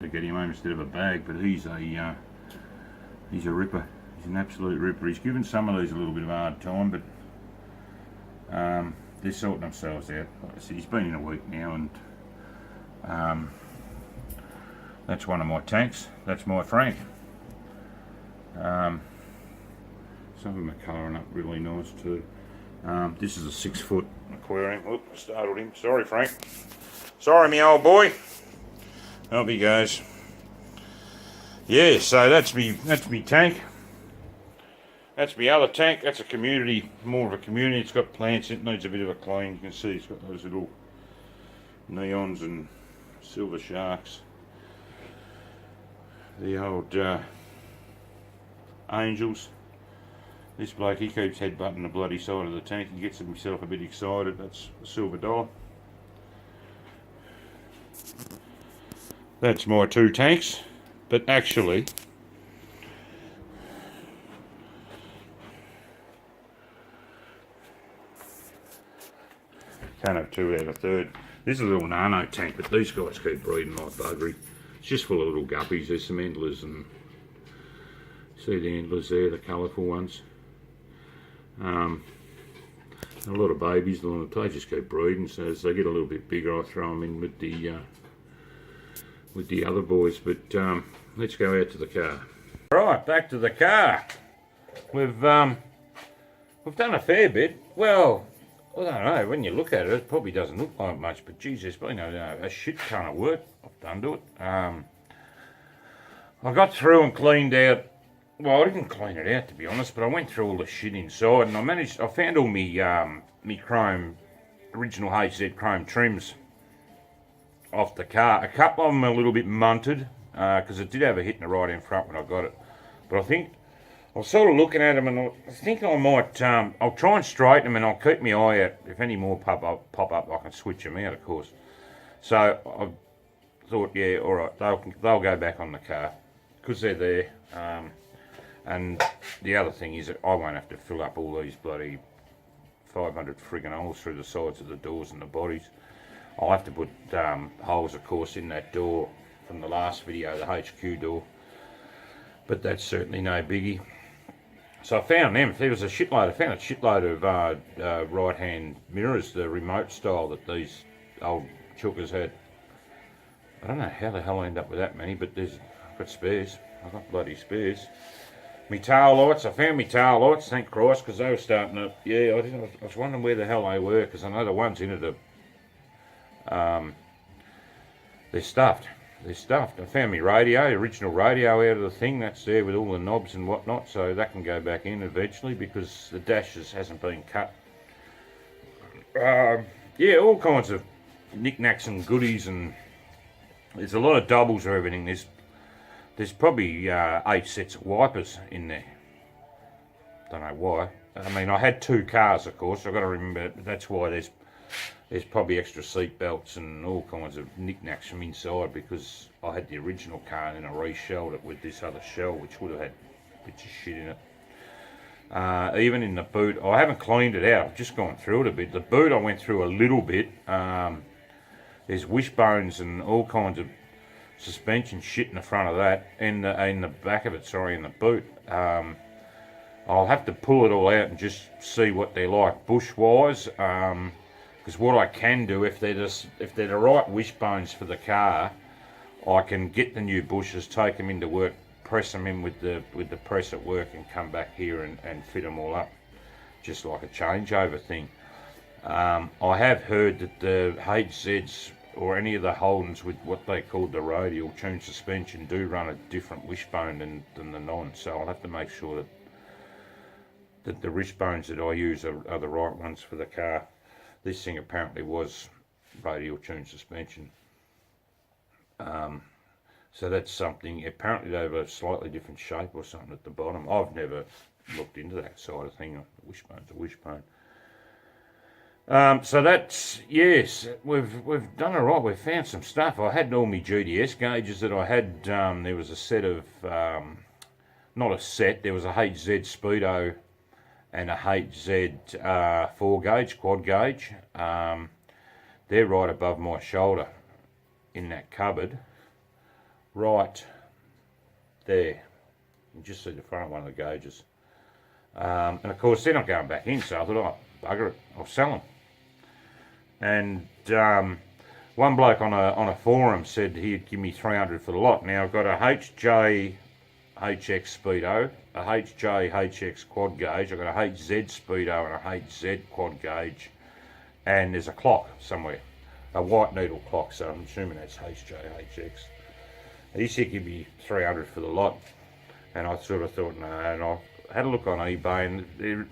to get him home instead of a bag, but he's a ripper. He's an absolute ripper. He's given some of these a little bit of a hard time, but they're sorting themselves out. He's been in a week now, and that's one of my tanks. That's my Frank. Some of them are colouring up really nice too. This is a 6-foot aquarium. Oop, I startled him. Sorry, Frank. Sorry, me old boy. Up he goes. Yeah, so that's me tank. That's my other tank. That's a community, more of a community. It's got plants in it, needs a bit of a clean. You can see it's got those little neons and silver sharks. The old angels. This bloke, he keeps headbutting the bloody side of the tank and gets himself a bit excited. That's a silver dollar. That's my 2 tanks, but actually can't have 2 without a third. This is a little nano tank, but these guys keep breeding like buggery. It's just full of little guppies. There's some endlers, and see the endlers there, the colourful ones. A lot of babies. They just keep breeding, so as they get a little bit bigger, I throw them in with the other boys. But let's go out to the car. Right, back to the car. We've done a fair bit. Well, I don't know, when you look at it, it probably doesn't look like much, but geez, there's been a shit ton of work I've done to it. I got through and cleaned out, well, I didn't clean it out to be honest, but I went through all the shit inside, and I found all me chrome, original HZ chrome trims off the car. A couple of them are a little bit munted, because it did have a hit in the right hand front when I got it, but I was sort of looking at them, and I think I might, I'll try and straighten them, and I'll keep my eye out. If any more pop up, I can switch them out, of course. So I thought, yeah, all right, they'll go back on the car, because they're there. And the other thing is that I won't have to fill up all these bloody 500 friggin' holes through the sides of the doors and the bodies. I'll have to put holes, of course, in that door from the last video, the HQ door. But that's certainly no biggie. So I found them. I found a shitload of right-hand mirrors, the remote style that these old chookers had. I don't know how the hell I end up with that many, but I've got spares. I've got bloody spares. Me tail lights, I found me tail lights, thank Christ, because they were starting to, yeah, I was wondering where the hell they were, because I know the ones in it are, they're stuffed. They're stuffed. I found my radio, original radio out of the thing. That's there with all the knobs and whatnot, so that can go back in eventually because the dash hasn't been cut. Yeah, all kinds of knickknacks and goodies, and there's a lot of doubles or everything. There's probably 8 sets of wipers in there. Don't know why. I mean, I had 2 cars, of course. I've got to remember that's why there's probably extra seat belts and all kinds of knickknacks from inside, because I had the original car and then I reshelled it with this other shell, which would have had bits of shit in it. Even in the boot, I haven't cleaned it out. I've just gone through it a bit. The boot I went through a little bit. There's wishbones and all kinds of suspension shit in the front of that, in the back of it, sorry, in the boot. I'll have to pull it all out and just see what they're like bush-wise, because what I can do, if they're the right wishbones for the car, I can get the new bushes, take them into work, press them in with the press at work, and come back here and fit them all up, just like a changeover thing. I have heard that the HZs or any of the Holdens with what they call the radial tune suspension do run a different wishbone than the non, so I'll have to make sure that the wishbones that I use are the right ones for the car. This thing apparently was radial tune suspension. So that's something. Apparently they have a slightly different shape or something at the bottom. I've never looked into that side of thing. A wishbone's a wishbone. So that's, yes, we've done all right. We've found some stuff. I had all my GDS gauges that I had. There was a set of, not a set, there was a HZ Speedo and a HZ 4 gauge, quad gauge. They're right above my shoulder in that cupboard, right there. You just see the front of one of the gauges. And of course they're not going back in, so I thought, oh, bugger it, I'll sell them. And one bloke on a forum said he'd give me 300 for the lot. Now I've got a HJ HX Speedo, a HJ HX quad gauge, I've got a HZ Speedo and a HZ quad gauge, and there's a clock somewhere, a white needle clock, so I'm assuming that's HJ HX. He said give me 300 for the lot, and I sort of thought no, and I had a look on eBay and they're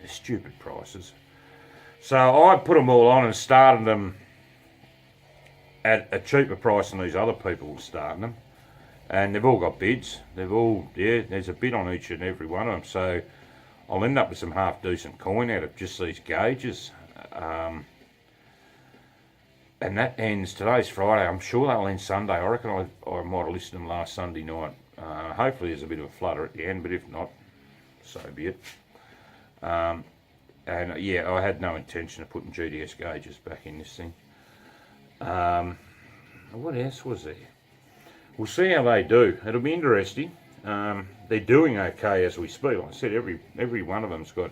stupid prices. So I put them all on and started them at a cheaper price than these other people were starting them. And they've all got bids. They've all, yeah, there's a bid on each and every one of them. So I'll end up with some half decent coin out of just these gauges. And that ends, today's Friday, I'm sure they'll end Sunday. I reckon I might have listed them last Sunday night. Hopefully there's a bit of a flutter at the end, but if not, so be it. And yeah, I had no intention of putting GDS gauges back in this thing. What else was there? We'll see how they do. It'll be interesting. They're doing okay as we speak. Like I said, every one of them's got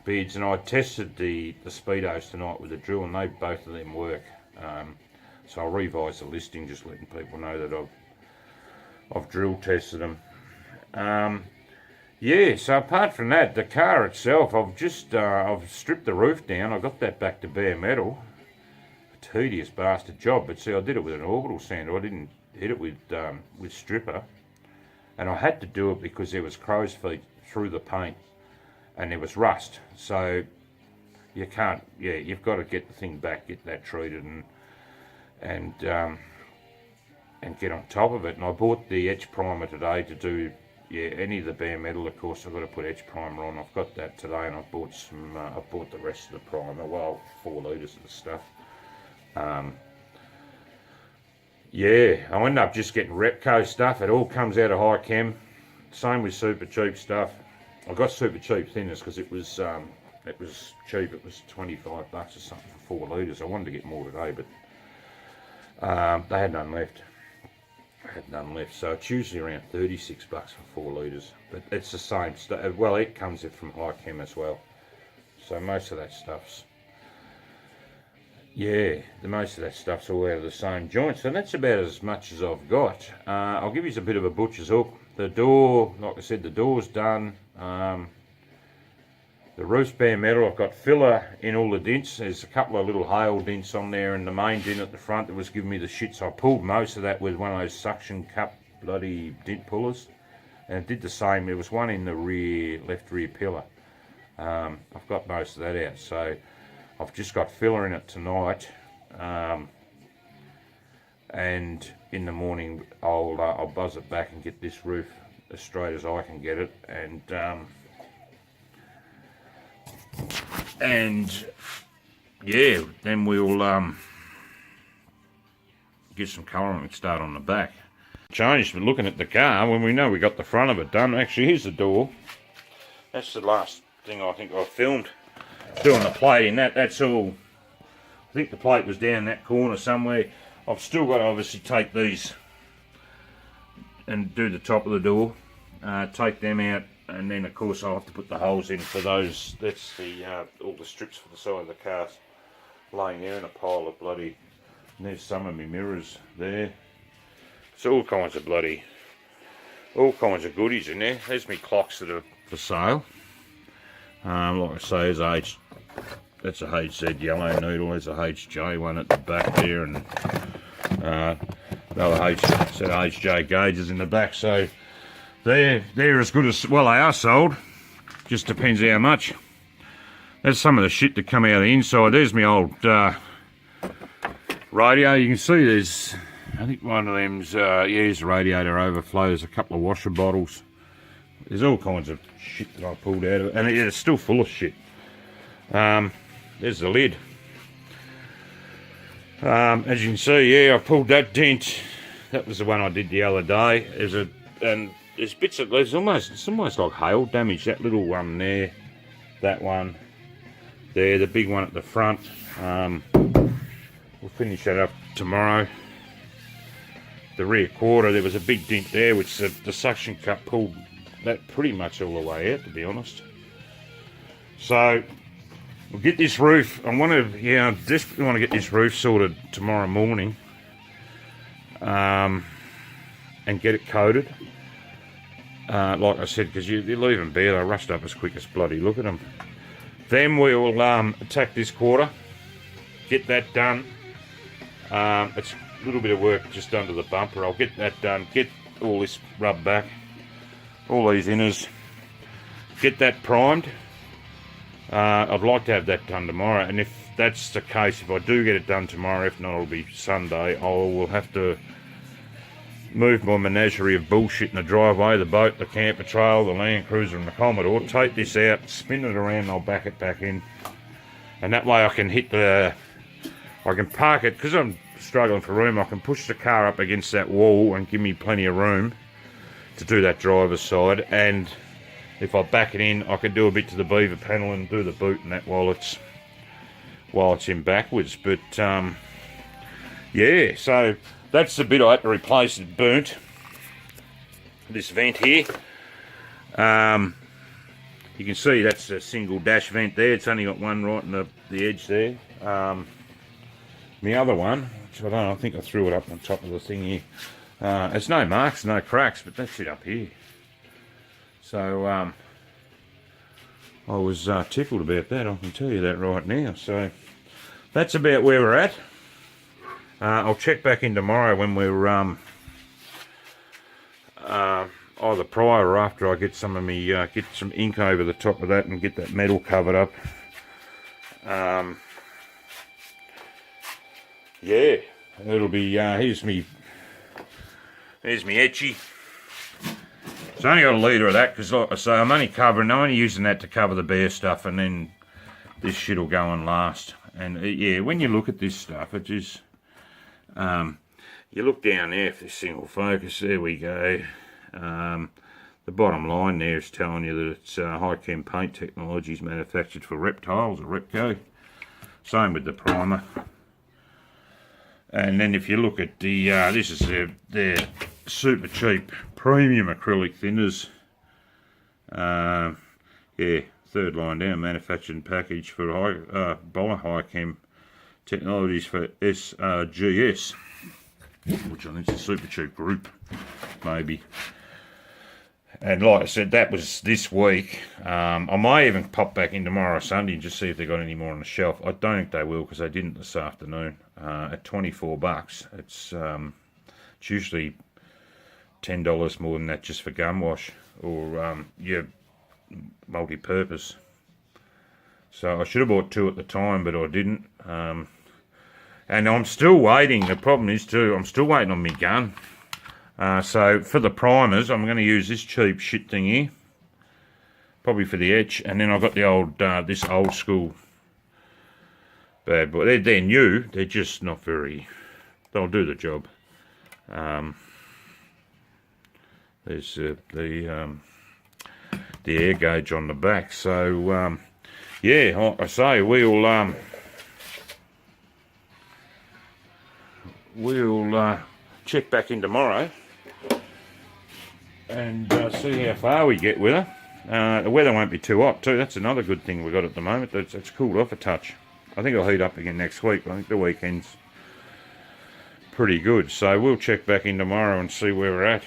bids, and I tested the Speedos tonight with the drill, and both of them work. So I'll revise the listing, just letting people know that I've drill tested them. Yeah, so apart from that, the car itself, I've stripped the roof down. I got that back to bare metal. A tedious bastard job, but see, I did it with an orbital sander. I didn't hit it with stripper, and I had to do it because there was crow's feet through the paint, and there was rust. So you can't. Yeah, you've got to get the thing back, get that treated, and get on top of it. And I bought the etch primer today to do. Yeah, any of the bare metal, of course, I've got to put etch primer on. I've got that today, and I've bought some. I've bought the rest of the primer. Well, 4 litres of the stuff. Yeah, I end up just getting Repco stuff. It all comes out of high chem. Same with super cheap stuff. I got super cheap thinners because it was cheap. It was $25 or something for 4 litres. I wanted to get more today, but they had none left. So it's usually around $36 for 4 litres, but it's the same stuff. Well, it comes in from high chem as well, so most of that stuff's most of that stuff's all out of the same joint. So that's about as much as I've got. I'll give you a bit of a butcher's hook. The door, like I said, the door's done. The roof's bare metal. I've got filler in all the dints. There's a couple of little hail dints on there, and the main dint at the front that was giving me the shits. I pulled most of that with one of those suction cup bloody dint pullers, and it did the same. There was one in the rear, left rear pillar. I've got most of that out, so I've just got filler in it tonight, and in the morning I'll buzz it back and get this roof as straight as I can get it, and yeah, then we'll get some colouring and start on the back. Changed, but looking at the car, when we know we got the front of it done. Actually, here's the door. That's the last thing I think I filmed. Doing the plating, that's all. I think the plate was down that corner somewhere. I've still got to obviously take these and do the top of the door, take them out, and then of course I'll have to put the holes in for those. That's the all the strips for the side of the car laying there in a pile of bloody. And there's some of my mirrors there. It's all kinds of goodies in there. There's my clocks that are for sale. Like I say, that's a HZ yellow needle. There's a HJ one at the back there, and another set of HJ gauges in the back. So they're as good as, well, they are sold. Just depends how much. That's some of the shit that come out of the inside. There's my old radio. You can see there's, I think one of them's, here's the radiator overflow. There's a couple of washer bottles. There's all kinds of shit that I pulled out of it, and it's still full of shit. There's the lid. As you can see, yeah, I pulled that dent. That was the one I did the other day. There's bits of, it's almost like hail damage. That little one there, that one there, the big one at the front. We'll finish that up tomorrow. the rear quarter, there was a big dent there, which the suction cup pulled that pretty much all the way out, to be honest. So we'll get this roof. I desperately want to get this roof sorted tomorrow morning, and get it coated. Like I said, because you leave them bare, they rust up as quick as bloody. Look at them. Then we'll attack this quarter, get that done. It's a little bit of work just under the bumper. I'll get that done, get all this rubbed back, all these inners, get that primed. I'd like to have that done tomorrow, and if that's the case, if I do get it done tomorrow, if not, it'll be Sunday. I will have to move my menagerie of bullshit in the driveway, the boat, the camper trailer, the Land Cruiser and the Commodore, take this out, spin it around, and I'll back it back in. And that way I can I can park it, because I'm struggling for room, I can push the car up against that wall and give me plenty of room to do that driver's side. And if I back it in, I can do a bit to the beaver panel and do the boot and that while it's in backwards. But yeah, so that's the bit I had to replace. It burnt, this vent here. You can see that's a single dash vent there. It's only got one right on the edge there. The other one, which I don't know, I think I threw it up on top of the thing here. There's no marks, no cracks, but that's it up here. So I was tickled about that, I can tell you that right now. So that's about where we're at. I'll check back in tomorrow when we're either prior or after I get some of me get some ink over the top of that and get that metal covered up. Yeah, it'll be here's me etchy. It's only got a litre of that because, like I say, I'm only using that to cover the bare stuff, and then this shit will go on last. And yeah, when you look at this stuff, it just you look down there, if this thing will focus, there we go. The bottom line there is telling you that it's High-Chem Paint Technologies, manufactured for reptiles, or Repco. Same with the primer. And then if you look at the, this is their super cheap premium acrylic thinners. Yeah, third line down, manufactured and packaged for High-Chem Technologies for SGS, which I think is a super cheap group, maybe. And like I said, that was this week. I might even pop back in tomorrow or Sunday and just see if they got any more on the shelf. I don't think they will, because they didn't this afternoon. At $24, it's usually $10 more than that just for gum wash or yeah, multi-purpose. So I should have bought two at the time, but I didn't. And I'm still waiting. The problem is too, I'm still waiting on my gun. So for the primers, I'm going to use this cheap shit thing here, probably for the etch. And then I've got the old, this old school bad boy. They're new. They're just not very. They'll do the job. There's the air gauge on the back. So yeah, like I say, we'll check back in tomorrow and see how far we get with her. The weather won't be too hot too. That's another good thing we've got at the moment. It's cooled off a touch. I think it'll heat up again next week. I think the weekend's pretty good. So we'll check back in tomorrow and see where we're at.